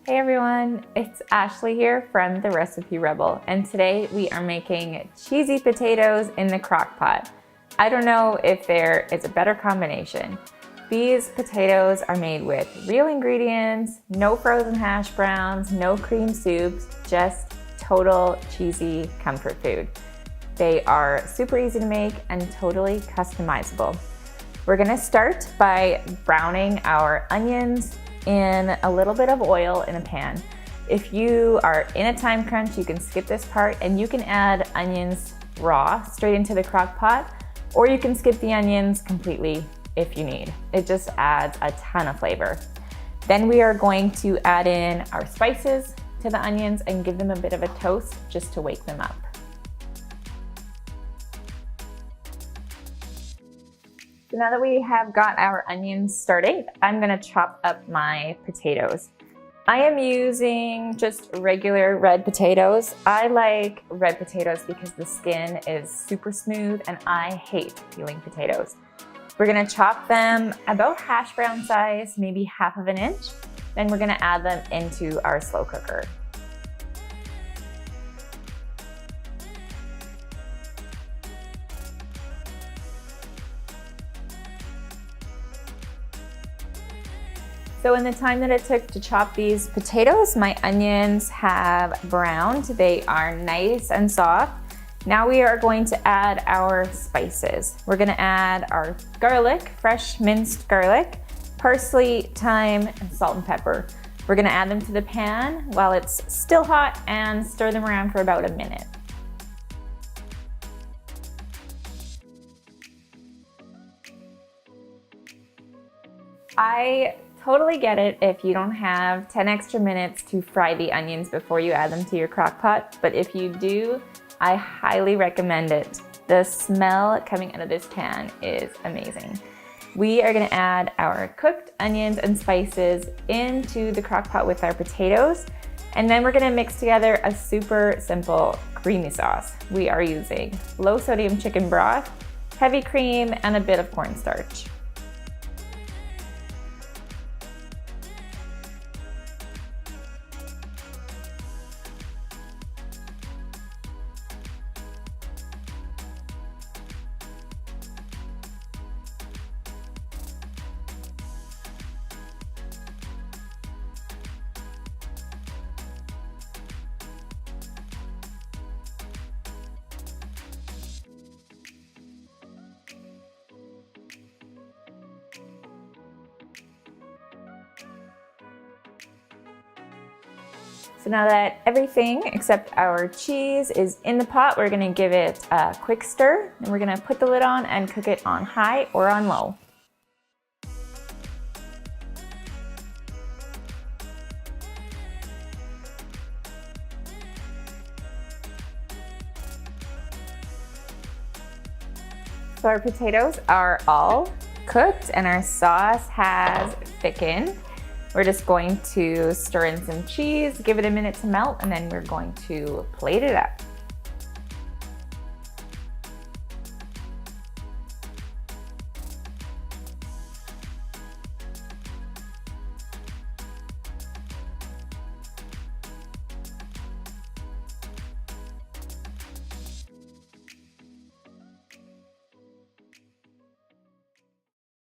Hey everyone, it's Ashley here from the Recipe Rebel, and today we are making cheesy potatoes in the crock pot. I don't know if there is a better combination. These potatoes are made with real ingredients, no frozen hash browns, no cream soups, just total cheesy comfort food. They are super easy to make and totally customizable. We're gonna start by browning our onions in a little bit of oil in a pan. If you are in a time crunch, you can skip this part and you can add onions raw straight into the crock pot, or you can skip the onions completely if you need. It just adds a ton of flavor. Then we are going to add in our spices to the onions and give them a bit of a toast just to wake them up. So now that we have got our onions started, I'm gonna chop up my potatoes. I am using just regular red potatoes. I like red potatoes because the skin is super smooth and I hate peeling potatoes. We're gonna chop them about hash brown size, maybe half of an inch. Then we're gonna add them into our slow cooker. So in the time that it took to chop these potatoes, my onions have browned. They are nice and soft. Now we are going to add our spices. We're gonna add our garlic, fresh minced garlic, parsley, thyme, and salt and pepper. We're gonna add them to the pan while it's still hot and stir them around for about a minute. I totally get it if you don't have 10 extra minutes to fry the onions before you add them to your crock pot, but if you do, I highly recommend it. The smell coming out of this pan is amazing. We are gonna add our cooked onions and spices into the crock pot with our potatoes, and then we're gonna mix together a super simple creamy sauce. We are using low sodium chicken broth, heavy cream, and a bit of cornstarch. So now that everything except our cheese is in the pot, we're gonna give it a quick stir, and we're gonna put the lid on and cook it on high or on low. So our potatoes are all cooked and our sauce has thickened. We're just going to stir in some cheese, give it a minute to melt, and then we're going to plate it up.